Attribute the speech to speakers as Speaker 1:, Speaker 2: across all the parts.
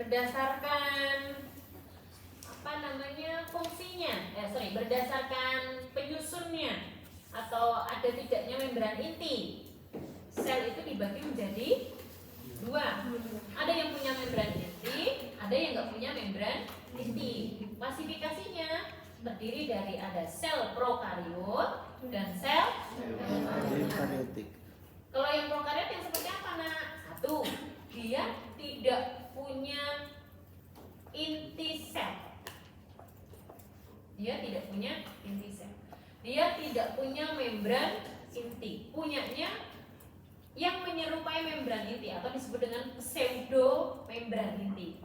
Speaker 1: berdasarkan fungsinya, berdasarkan penyusunnya atau ada tidaknya membran inti. Sel itu dibagi menjadi dua. Ada yang punya membran inti, ada yang nggak punya membran inti. Klasifikasinya terdiri dari ada sel prokariot dan sel eukariotik. Kalau yang prokariot yang seperti apa, Nak? Satu, dia tidak punya inti sel. Dia tidak punya inti sel. Dia tidak punya membran inti. Punyanya yang menyerupai membran inti atau disebut dengan pseudo membran inti.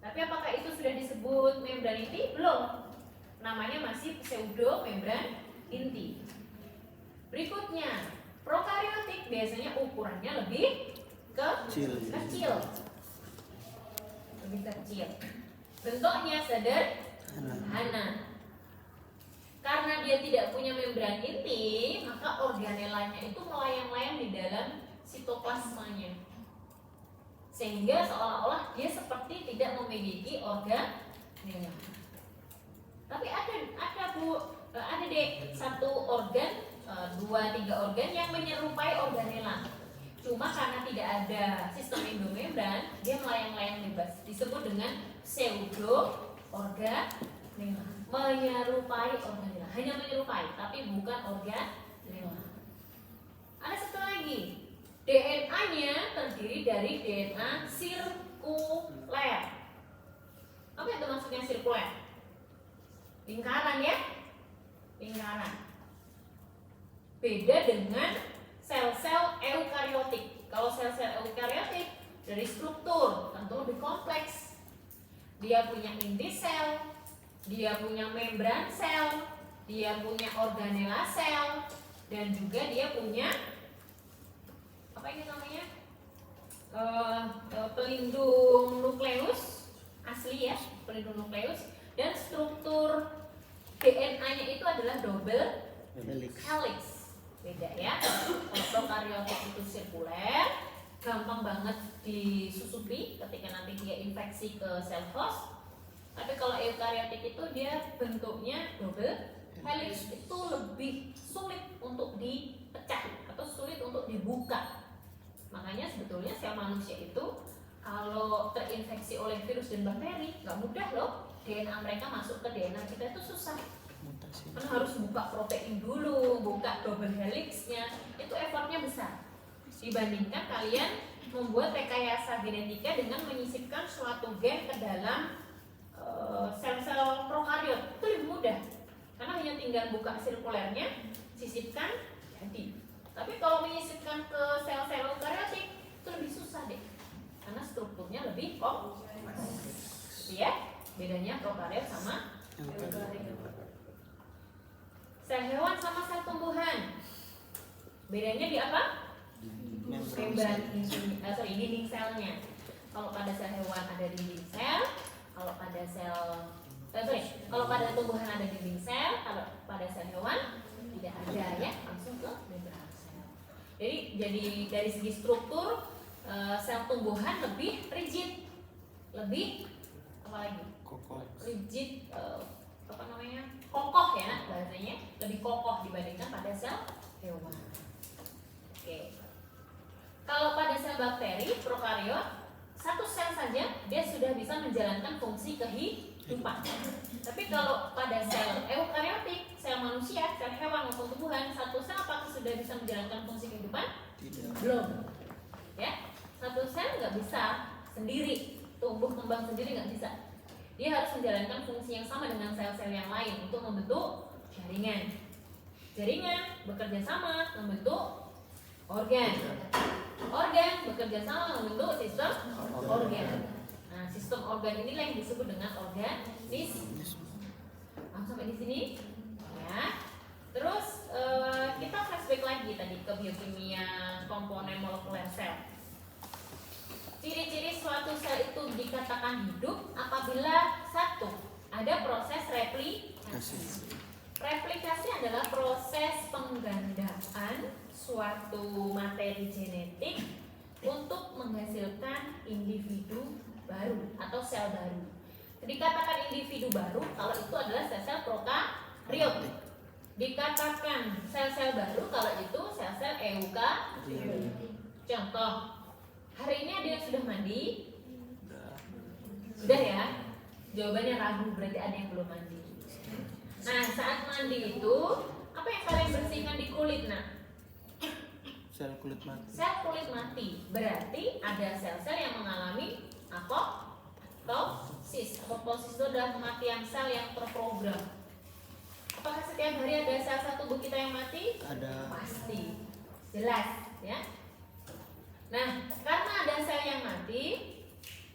Speaker 1: Tapi apakah itu sudah disebut membran inti? Belum. Namanya masih pseudo membran inti. Berikutnya, prokariotik biasanya ukurannya lebih kecil. Lebih kecil. Bentuknya sederhana. Karena dia tidak punya membran inti, maka organelanya itu melayang-layang di dalam sitoplasmanya. Sehingga seolah-olah dia seperti tidak memiliki organela. Tapi ada deh satu organ, 2-3 organ yang menyerupai organela. Cuma karena tidak ada sistem endomembran, dia melayang-layang bebas. Disebut dengan pseudo organela. Menyerupai organela, hanya menyerupai, tapi bukan organela. Ada satu lagi, DNA-nya terdiri dari DNA sirkuler. Apa itu maksudnya sirkuler? Lingkaran ya, lingkaran. Beda dengan sel-sel eukariotik. Kalau sel-sel eukariotik dari struktur tentu lebih kompleks. Dia punya inti sel, dia punya membran sel, dia punya organela sel, dan juga dia punya apa ini namanya pelindung nukleus asli ya, pelindung nukleus, dan struktur DNA-nya itu adalah double helix. Beda ya. Kalau prokariotik itu sirkuler, gampang banget disusupi ketika nanti dia infeksi ke sel host. Tapi kalau eukariotik itu dia bentuknya double helix, itu lebih sulit untuk dipecah atau sulit untuk dibuka. Makanya sebetulnya sel manusia itu kalau terinfeksi oleh virus dan bakteri nggak mudah loh. DNA mereka masuk ke DNA kita itu susah. Kan harus buka protein dulu, buka double helixnya, itu effortnya besar. Dibandingkan kalian membuat rekayasa genetika dengan menyisipkan suatu gen ke dalam sel-sel prokariot, itu lebih mudah karena hanya tinggal buka sirkulernya, sisipkan, jadi. Tapi kalau menyisipkan ke sel-sel eukariotik itu lebih susah deh karena strukturnya lebih kompleks. Ya, bedanya prokariot sama eukariotik. Sel hewan sama sel tumbuhan, bedanya di apa? Membran dinding selnya. Kalau pada sel hewan ada dinding sel, kalau pada kalau pada tumbuhan ada dinding sel, kalau pada sel hewan tidak ada ya, langsung ke membran sel. Jadi dari segi struktur sel tumbuhan lebih rigid, lebih apa lagi? Kokoh. Rigid, kokoh ya bahasanya, lebih kokoh dibandingkan pada sel hewan. Oke. Kalau pada sel bakteri prokariot, satu sel saja dia sudah bisa menjalankan fungsi kehidupan. Tapi kalau pada sel eukariotik, sel manusia, sel hewan maupun tumbuhan, satu sel apakah sudah bisa menjalankan fungsi kehidupan? Tidak. Belum. Ya, satu sel nggak bisa sendiri tumbuh kembang sendiri, nggak bisa. Dia harus menjalankan fungsi yang sama dengan sel-sel yang lain untuk membentuk jaringan. Jaringan bekerja sama membentuk organ. Organ bekerja sama membentuk sistem organ. Nah, sistem organ inilah yang disebut dengan organisme. Sampai di sini, ya. Terus kita flashback lagi tadi ke biokimia komponen molekuler sel. Ciri-ciri suatu sel itu dikatakan hidup apabila satu, ada proses replikasi. Replikasi adalah proses penggandaan suatu materi genetik untuk menghasilkan individu baru atau sel baru. Dikatakan individu baru kalau itu adalah sel-sel prokariot. Dikatakan sel-sel baru kalau itu sel-sel eukariot. Contoh, hari ini ada yang sudah mandi? Sudah ya? Jawabannya ragu, berarti ada yang belum mandi. Nah, saat mandi itu apa yang kalian bersihkan di kulit? Nah,
Speaker 2: Sel kulit mati.
Speaker 1: sel kulit mati. Berarti ada sel-sel yang mengalami apoptosis. Apoptosis itu adalah kematian sel yang terprogram. Apakah setiap hari ada sel-sel tubuh kita yang mati?
Speaker 2: Ada.
Speaker 1: Pasti. Jelas, ya. Nah, karena ada sel yang mati,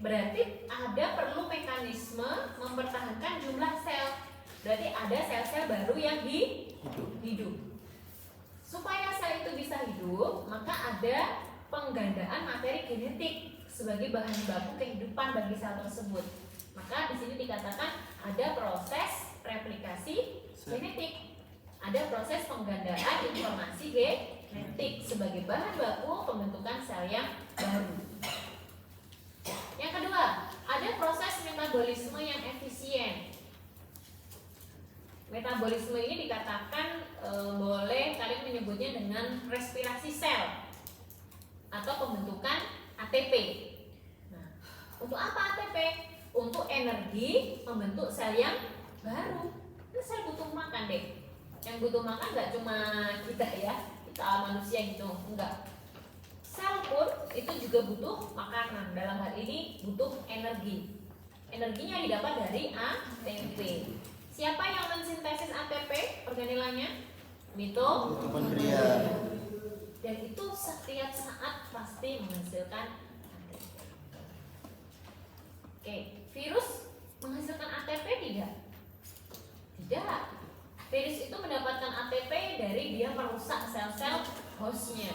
Speaker 1: berarti ada perlu mekanisme mempertahankan jumlah sel. Berarti ada sel-sel baru yang hidup. Supaya sel itu bisa hidup, maka ada penggandaan materi genetik sebagai bahan baku kehidupan bagi sel tersebut. Maka di sini dikatakan ada proses replikasi genetik, ada proses penggandaan informasi genetik sebagai bahan baku pembentukan sel yang baru. Yang kedua, ada proses metabolisme yang efisien. Metabolisme ini dikatakan boleh kalian menyebutnya dengan respirasi sel atau pembentukan ATP. Nah, untuk apa ATP? Untuk energi membentuk sel yang baru. Ini sel butuh makan deh. Yang butuh makan nggak cuma kita ya, kita manusia gitu, enggak. Sel pun itu juga butuh makanan. Dalam hal ini butuh energi. Energinya didapat dari ATP. Siapa yang mensintesis ATP organelanya?
Speaker 2: Mitokondria.
Speaker 1: Dan itu setiap saat pasti menghasilkan ATP. Oke, virus menghasilkan ATP tidak? Tidak. Virus itu mendapatkan ATP dari dia merusak sel-sel hostnya.